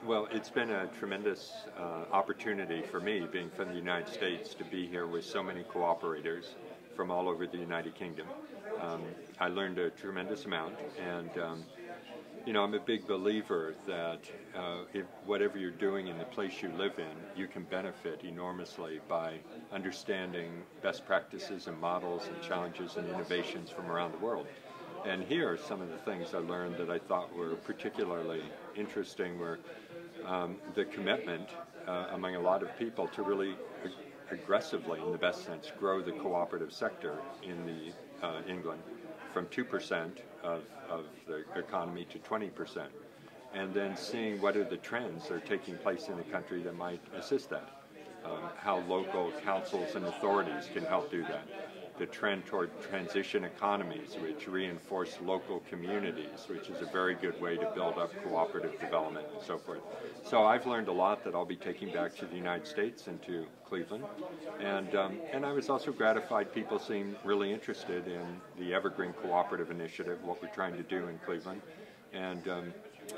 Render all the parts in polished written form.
Well, it's been a tremendous opportunity for me, being from the United States, to be here with so many cooperators from all over the United Kingdom. I learned a tremendous amount, and I'm a big believer that if whatever you're doing in the place you live in, you can benefit enormously by understanding best practices and models and challenges and innovations from around the world. And here are some of the things I learned that I thought were particularly interesting were the commitment among a lot of people to really aggressively, in the best sense, grow the cooperative sector in England from 2% of the economy to 20%. And then seeing what are the trends that are taking place in the country that might assist that. How local councils and authorities can help do that. The trend toward transition economies, which reinforce local communities, which is a very good way to build up cooperative development and so forth. So I've learned a lot that I'll be taking back to the United States and to Cleveland. And I was also gratified people seem really interested in the Evergreen Cooperative Initiative, what we're trying to do in Cleveland. And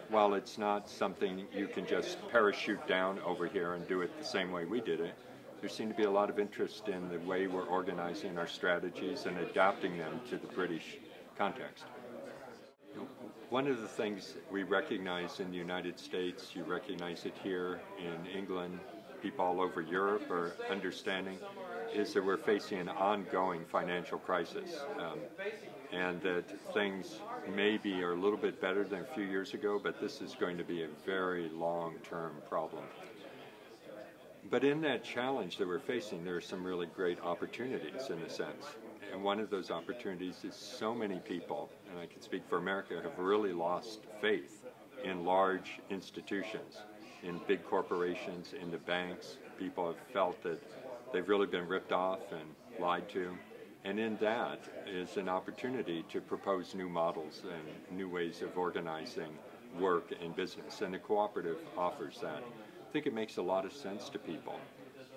while it's not something you can just parachute down over here and do it the same way we did it, there seemed to be a lot of interest in the way we're organizing our strategies and adapting them to the British context. One of the things we recognize in the United States, you recognize it here in England, people all over Europe are understanding, is that we're facing an ongoing financial crisis, and that things maybe are a little bit better than a few years ago, but this is going to be a very long-term problem. But in that challenge that we're facing, there are some really great opportunities in a sense. And one of those opportunities is so many people, and I can speak for America, have really lost faith in large institutions, in big corporations, in the banks. People have felt that they've really been ripped off and lied to. And in that is an opportunity to propose new models and new ways of organizing work and business. And the cooperative offers that. I think it makes a lot of sense to people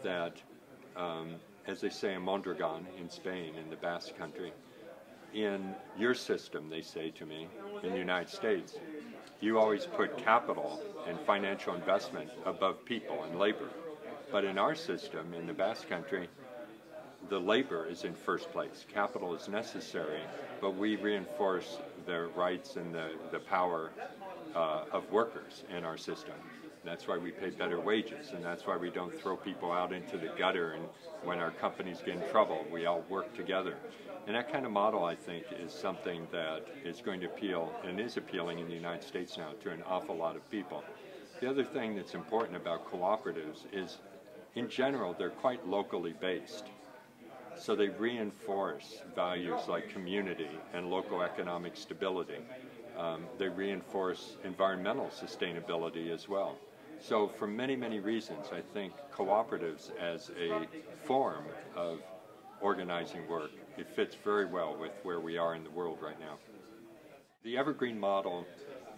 that, as they say in Mondragon in Spain, in the Basque country, in your system, they say to me, in the United States, you always put capital and financial investment above people and labor. But in our system, in the Basque country, the labor is in first place. Capital is necessary, but we reinforce the rights and the power of workers in our system. That's why we pay better wages, and that's why we don't throw people out into the gutter, and when our companies get in trouble, we all work together. And that kind of model, I think, is something that is going to appeal, and is appealing in the United States now, to an awful lot of people. The other thing that's important about cooperatives is, in general, they're quite locally based. So they reinforce values like community and local economic stability. They reinforce environmental sustainability as well. So for many, many reasons, I think cooperatives as a form of organizing work, it fits very well with where we are in the world right now. The Evergreen model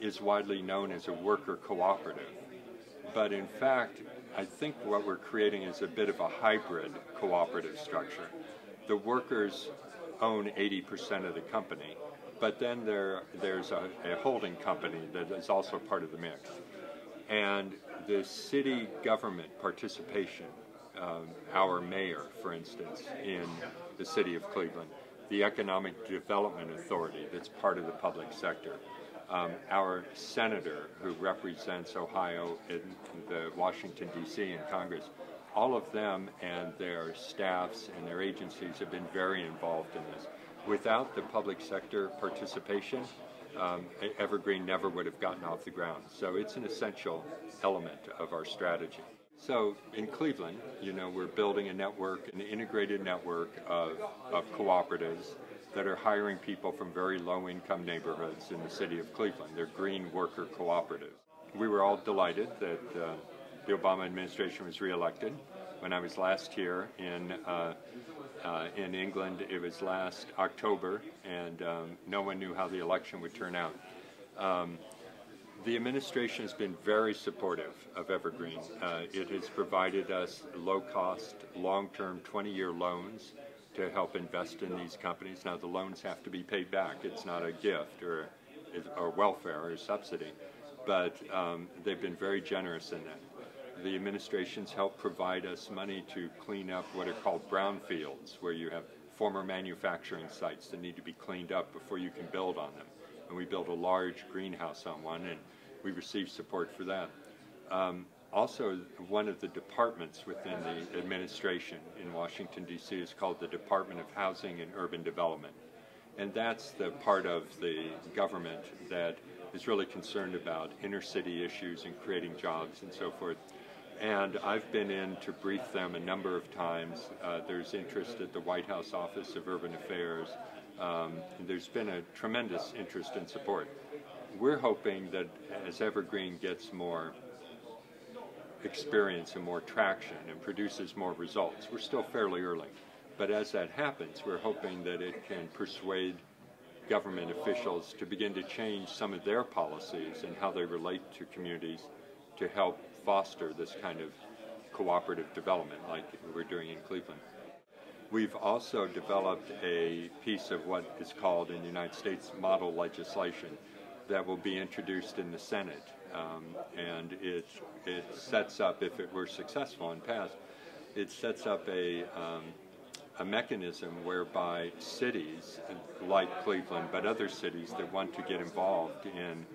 is widely known as a worker cooperative, but in fact, I think what we're creating is a bit of a hybrid cooperative structure. The workers own 80% of the company, but then there's a holding company that is also part of the mix. And the city government participation, our mayor, for instance, in the city of Cleveland, the Economic Development Authority that's part of the public sector, our senator who represents Ohio in the Washington, D.C. in Congress, all of them and their staffs and their agencies have been very involved in this. Without the public sector participation, Evergreen never would have gotten off the ground. So it's an essential element of our strategy. So in Cleveland, we're building a network, an integrated network of cooperatives that are hiring people from very low-income neighborhoods in the city of Cleveland. They're green worker cooperatives. We were all delighted that the Obama administration was reelected. When I was last here in England, it was last October, and no one knew how the election would turn out. The administration has been very supportive of Evergreen. It has provided us low-cost, long-term 20-year loans to help invest in these companies. Now, the loans have to be paid back. It's not a gift or welfare or subsidy. but they've been very generous in that. The administrations help provide us money to clean up what are called brownfields, where you have former manufacturing sites that need to be cleaned up before you can build on them. And we built a large greenhouse on one, and we received support for that. Also, one of the departments within the administration in Washington, D.C. is called the Department of Housing and Urban Development. And that's the part of the government that is really concerned about inner city issues and creating jobs and so forth. And I've been in to brief them a number of times. There's interest at the White House Office of Urban Affairs. There's been a tremendous interest and support. We're hoping that as Evergreen gets more experience and more traction and produces more results, we're still fairly early, but as that happens, we're hoping that it can persuade government officials to begin to change some of their policies and how they relate to communities to help foster this kind of cooperative development like we're doing in Cleveland. We've also developed a piece of what is called in the United States model legislation that will be introduced in the Senate, and it sets up, if it were successful and passed, it sets up a mechanism whereby cities like Cleveland, but other cities that want to get involved in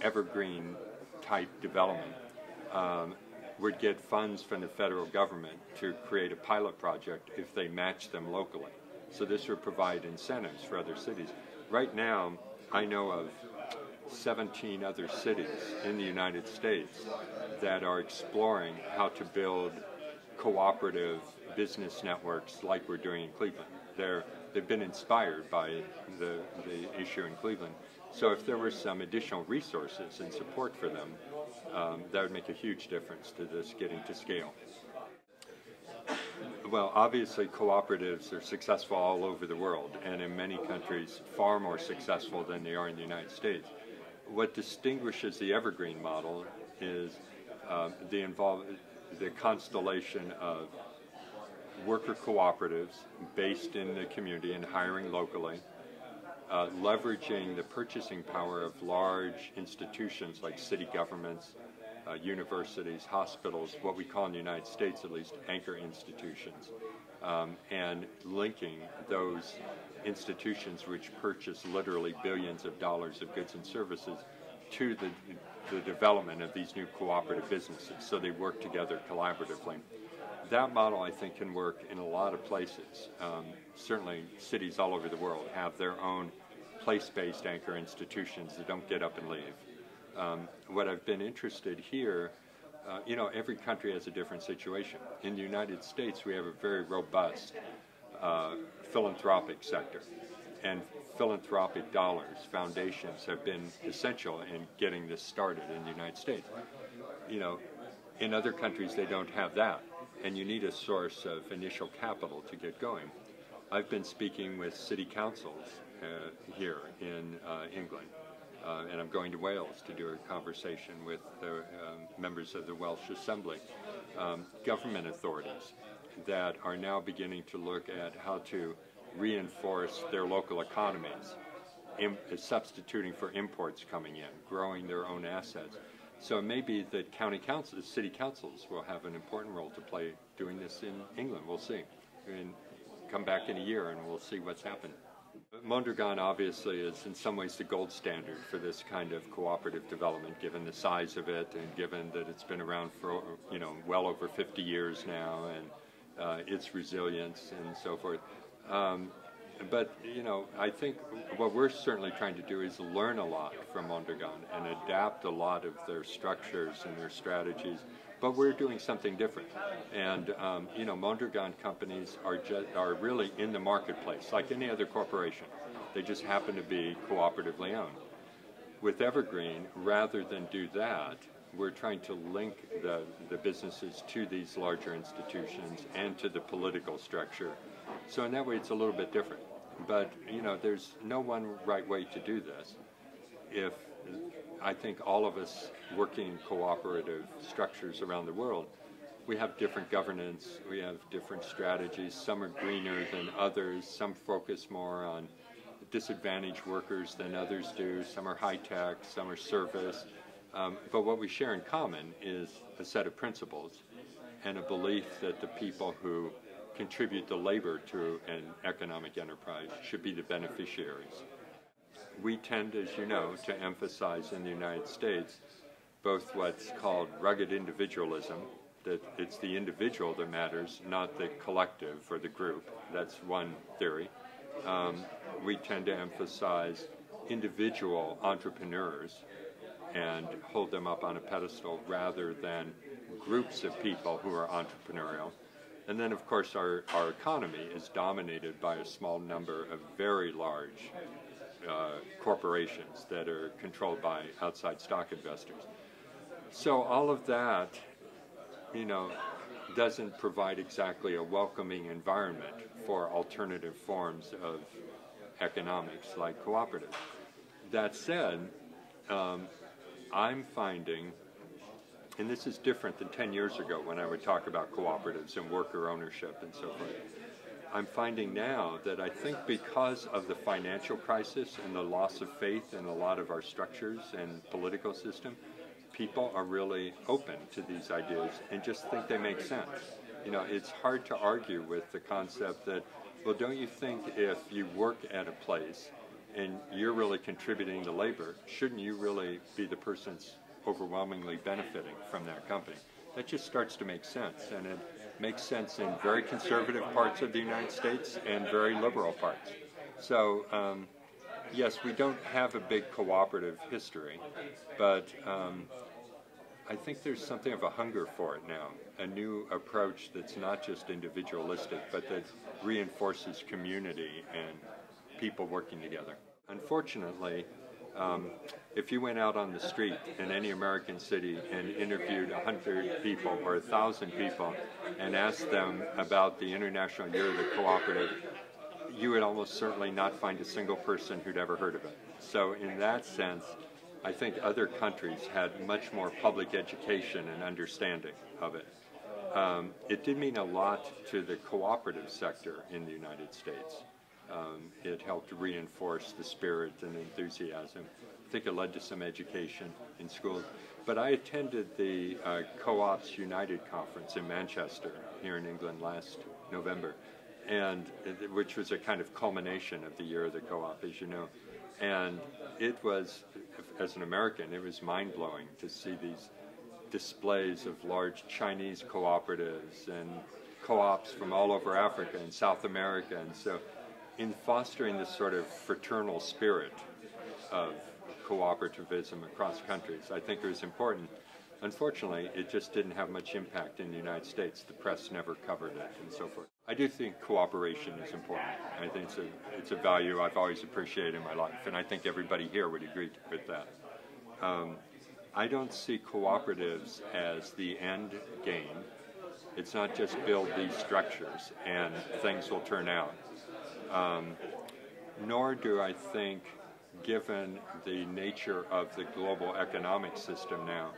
evergreen type development would get funds from the federal government to create a pilot project if they match them locally. So this would provide incentives for other cities. Right now, I know of 17 other cities in the United States that are exploring how to build cooperative business networks like we're doing in Cleveland. They've been inspired by the issue in Cleveland. So if there were some additional resources and support for them, that would make a huge difference to this getting to scale. Well, obviously cooperatives are successful all over the world, and in many countries far more successful than they are in the United States. What distinguishes the Evergreen model is the constellation of worker cooperatives based in the community and hiring locally, leveraging the purchasing power of large institutions like city governments, universities, hospitals, what we call in the United States at least anchor institutions, and linking those institutions which purchase literally billions of dollars of goods and services to the development of these new cooperative businesses, so they work together collaboratively. That model, I think, can work in a lot of places. Certainly cities all over the world have their own place-based anchor institutions that don't get up and leave. What I've been interested here, every country has a different situation. In the United States, we have a very robust philanthropic sector, and philanthropic dollars, foundations have been essential in getting this started in the United States. In other countries, they don't have that, and you need a source of initial capital to get going. I've been speaking with city councils here in England, and I'm going to Wales to do a conversation with the members of the Welsh Assembly, government authorities that are now beginning to look at how to reinforce their local economies, substituting for imports coming in, growing their own assets. So it may be that county councils, city councils will have an important role to play doing this in England. We'll see. And come back in a year and we'll see what's happened. Mondragon obviously is in some ways the gold standard for this kind of cooperative development, given the size of it and given that it's been around for well over 50 years now, and its resilience and so forth. But I think what we're certainly trying to do is learn a lot from Mondragon and adapt a lot of their structures and their strategies. But we're doing something different, and Mondragon companies are really in the marketplace like any other corporation. They just happen to be cooperatively owned. With Evergreen, rather than do that, we're trying to link the businesses to these larger institutions and to the political structure. So in that way, it's a little bit different. But there's no one right way to do this. I think all of us working in cooperative structures around the world, we have different governance, we have different strategies. Some are greener than others, some focus more on disadvantaged workers than others do, some are high-tech, some are service. But what we share in common is a set of principles and a belief that the people who contribute the labor to an economic enterprise should be the beneficiaries. We tend, as you know, to emphasize in the United States both what's called rugged individualism, that it's the individual that matters, not the collective or the group. That's one theory. We tend to emphasize individual entrepreneurs and hold them up on a pedestal rather than groups of people who are entrepreneurial. And then, of course, our economy is dominated by a small number of very large corporations that are controlled by outside stock investors. So all of that, doesn't provide exactly a welcoming environment for alternative forms of economics like cooperatives. That said, I'm finding, and this is different than 10 years ago when I would talk about cooperatives and worker ownership and so forth. I'm finding now that I think because of the financial crisis and the loss of faith in a lot of our structures and political system, people are really open to these ideas and just think they make sense. It's hard to argue with the concept that, well, don't you think if you work at a place and you're really contributing to labor, shouldn't you really be the person overwhelmingly benefiting from that company? That just starts to make sense, and it makes sense in very conservative parts of the United States and very liberal parts. So, yes, we don't have a big cooperative history, but I think there's something of a hunger for it now, a new approach that's not just individualistic, but that reinforces community and people working together. Unfortunately, if you went out on the street in any American city and interviewed 100 people or 1,000 people and asked them about the International Year of the Cooperative, you would almost certainly not find a single person who'd ever heard of it. So in that sense, I think other countries had much more public education and understanding of it. It did mean a lot to the cooperative sector in the United States. It helped reinforce the spirit and enthusiasm. I think it led to some education in schools. But I attended the Co-ops United conference in Manchester here in England last November, and which was a kind of culmination of the Year of the Co-op, as you know. And it was, as an American, it was mind-blowing to see these displays of large Chinese cooperatives and co-ops from all over Africa and South America. And so in fostering this sort of fraternal spirit of cooperativism across countries, I think it was important. Unfortunately, it just didn't have much impact in the United States. The press never covered it and so forth. I do think cooperation is important. I think it's a value I've always appreciated in my life, and I think everybody here would agree with that. I don't see cooperatives as the end game. It's not just build these structures and things will turn out. Nor do I think, given the nature of the global economic system now,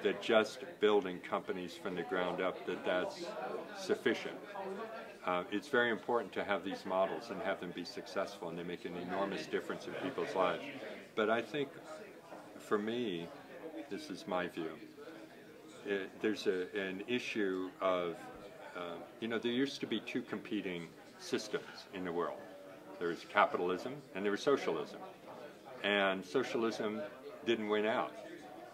that just building companies from the ground up, that's sufficient. It's very important to have these models and have them be successful, and they make an enormous difference in people's lives. But I think, for me, this is my view, there's an issue of, there used to be two competing systems in the world. There was capitalism and there was socialism. And socialism didn't win out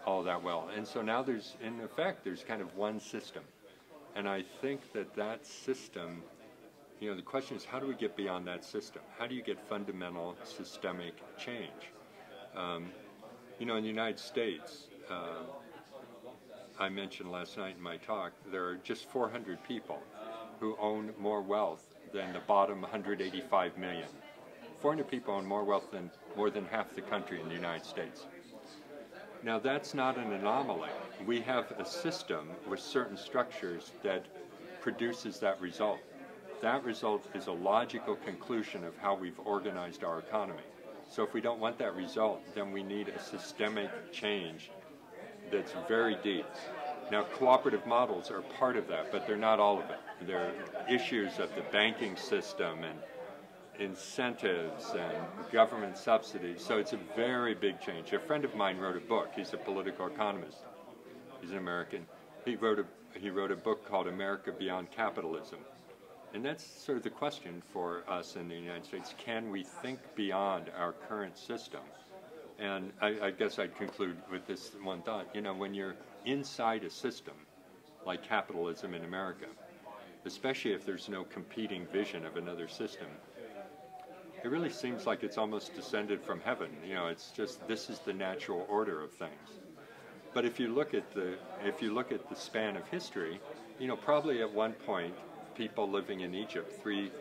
all that well. And so now there's kind of one system. And I think that system, the question is, how do we get beyond that system? How do you get fundamental systemic change? In the United States, I mentioned last night in my talk, there are just 400 people who own more wealth than the bottom 185 million. 400 people own more wealth than more than half the country in the United States. Now, that's not an anomaly. We have a system with certain structures that produces that result. That result is a logical conclusion of how we've organized our economy. So if we don't want that result, then we need a systemic change that's very deep. Now, cooperative models are part of that, but they're not all of it. They're issues of the banking system incentives and government subsidies. So it's a very big change. A friend of mine wrote a book. He's a political economist. He's an American. He wrote a book called America Beyond Capitalism. And that's sort of the question for us in the United States. Can we think beyond our current system? And I guess I'd conclude with this one thought. You know, when you're inside a system like capitalism in America, especially if there's no competing vision of another system, it really seems like it's almost descended from heaven. You know, it's just, this is the natural order of things. But if you look at the span of history, you know, probably at one point, people living in Egypt 3,000,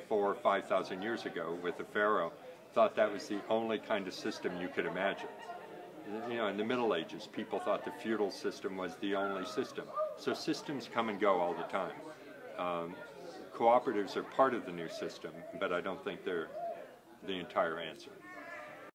4,000, 5,000 years ago with the pharaoh thought that was the only kind of system you could imagine. You know, in the Middle Ages, people thought the feudal system was the only system. So systems come and go all the time. Cooperatives are part of the new system, but I don't think they're the entire answer.